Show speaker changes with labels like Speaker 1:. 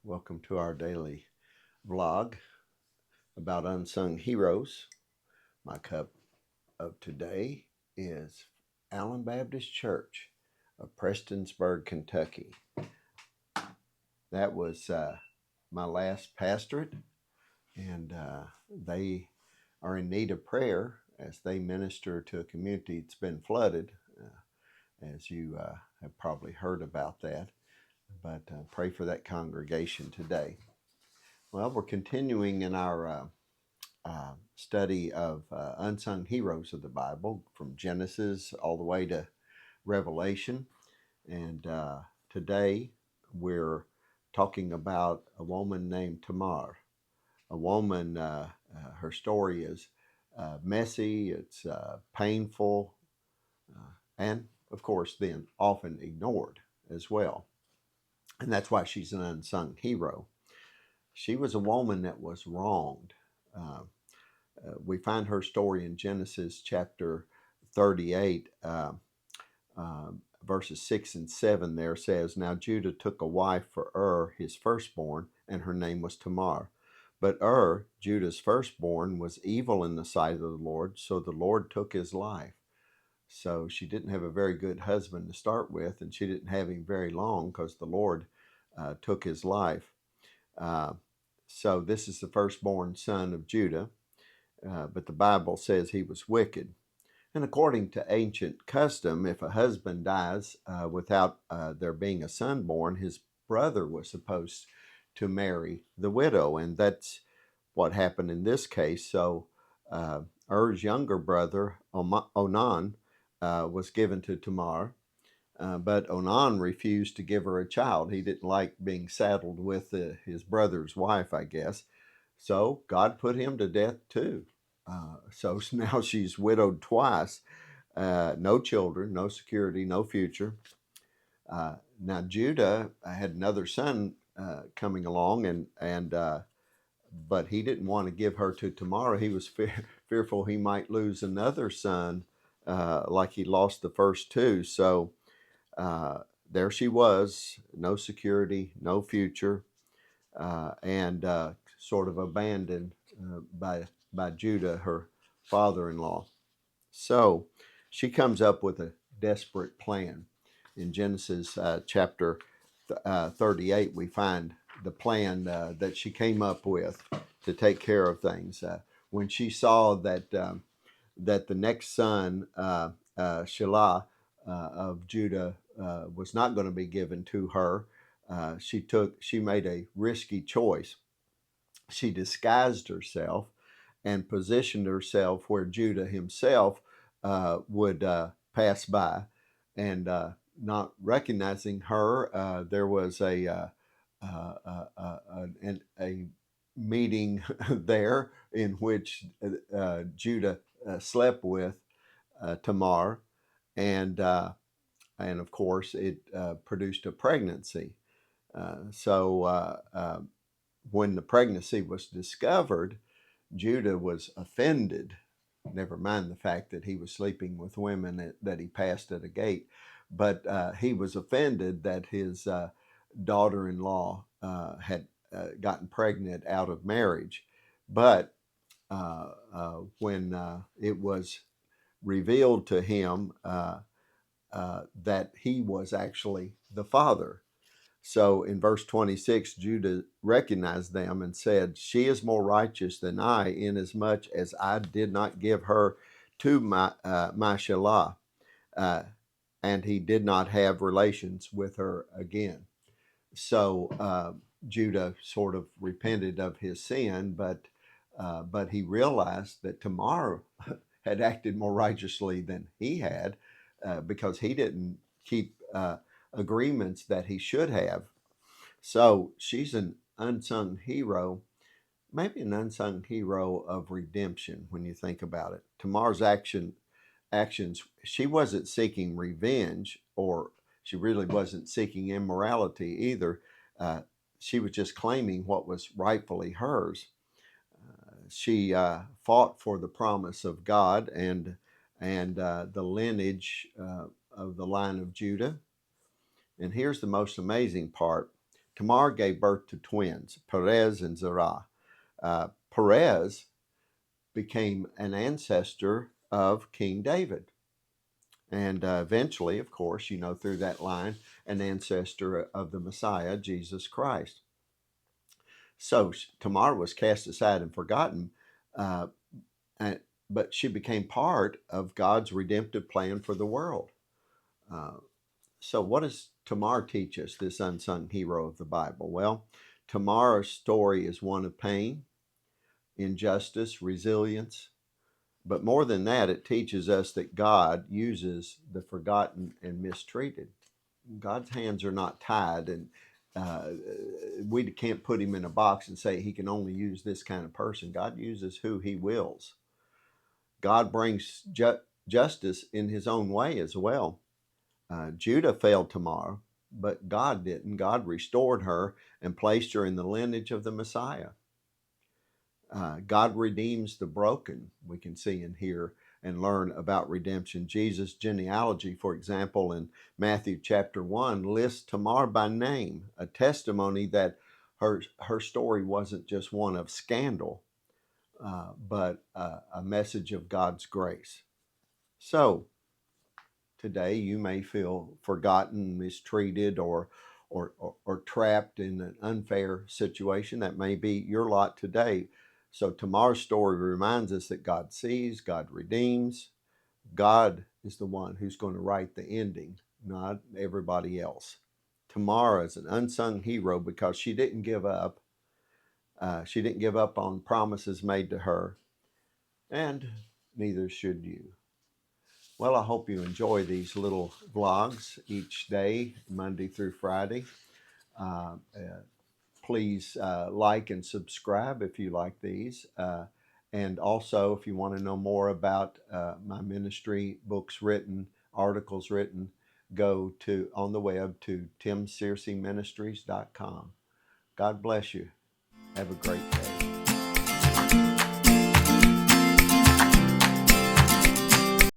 Speaker 1: Welcome to our daily vlog about unsung heroes. My cup of today is Allen Baptist Church of Prestonsburg, Kentucky. That was my last pastorate, and they are in need of prayer as they minister to a community that's been flooded, as you have probably heard about that. But pray for that congregation today. Well, we're continuing in our study of unsung heroes of the Bible from Genesis all the way to Revelation. And today we're talking about a woman named Tamar. A woman, her story is messy, it's painful, and of course, then often ignored as well. And that's why she's an unsung hero. She was a woman that was wronged. Uh, we find her story in Genesis chapter 38, uh, verses 6 and 7 there says, Now Judah took a wife for his firstborn, and her name was Tamar. But Judah's firstborn, was evil in the sight of the Lord, so the Lord took his life. So she didn't have a very good husband to start with, and she didn't have him very long because the Lord took his life. Uh, so this is the firstborn son of Judah. But the Bible says he was wicked. And according to ancient custom, if a husband dies without there being a son born, his brother was supposed to marry the widow. And that's what happened in this case. So uh, younger brother, Onan, was given to Tamar. But Onan refused to give her a child. He didn't like being saddled with his brother's wife, I guess. So God put him to death too. So now she's widowed twice, no children, no security, no future. Now Judah had another son coming along, and but he didn't want to give her to Tamar. He was fearful he might lose another son, like he lost the first two. So uh, there she was, no security, no future, and sort of abandoned by Judah, her father-in-law. So she comes up with a desperate plan. In Genesis chapter 38, we find the plan that she came up with to take care of things. When she saw that the next son, Shelah, of Judah, was not going to be given to her, she made a risky choice. She disguised herself and positioned herself where Judah himself would pass by. And not recognizing her, there was a meeting there in which Judah slept with Tamar, and and of course it produced a pregnancy. So when the pregnancy was discovered, Judah was offended. Never mind the fact that he was sleeping with women that he passed at a gate, but he was offended that his daughter-in-law had gotten pregnant out of marriage. But when it was revealed to him that he was actually the father, so in verse 26, Judah recognized them and said, She is more righteous than I, inasmuch as I did not give her to my Shelah, uh, and he did not have relations with her again. So Judah sort of repented of his sin, but he realized that Tamar had acted more righteously than he had, because he didn't keep agreements that he should have. So she's an unsung hero, maybe an unsung hero of redemption when you think about it. Tamar's actions, she wasn't seeking revenge, or she really wasn't seeking immorality either. Uh, she was just claiming what was rightfully hers. She fought for the promise of God and the lineage of the line of Judah. And here's the most amazing part. Tamar gave birth to twins, Perez and Zerah. Perez became an ancestor of King David. And eventually, of course, through that line, an ancestor of the Messiah, Jesus Christ. So Tamar was cast aside and forgotten, uh, but she became part of God's redemptive plan for the world. Uh, so what does Tamar teach us, this unsung hero of the Bible? Well, Tamar's story is one of pain, injustice, resilience, but more than that, it teaches us that God uses the forgotten and mistreated. God's hands are not tied, and uh, we can't put him in a box and say he can only use this kind of person. God uses who he wills. God brings justice in his own way as well. Judah failed Tamar, but God didn't. God restored her and placed her in the lineage of the Messiah. God redeems the broken, we can see and hear and learn about redemption. Jesus' genealogy, for example, in Matthew chapter 1, lists Tamar by name, a testimony that her story wasn't just one of scandal, but a message of God's grace. So, today you may feel forgotten, mistreated, or trapped in an unfair situation. That may be your lot today. So Tamar's story reminds us that God sees, God redeems. God is the one who's going to write the ending, not everybody else. Tamar is an unsung hero because she didn't give up. She didn't give up on promises made to her, and neither should you. Well, I hope you enjoy these little vlogs each day, Monday through Friday. Please like and subscribe if you like these. And also, if you want to know more about my ministry, books written, articles written, go to on the web to timsearcyministries.com. God bless you. Have a great day.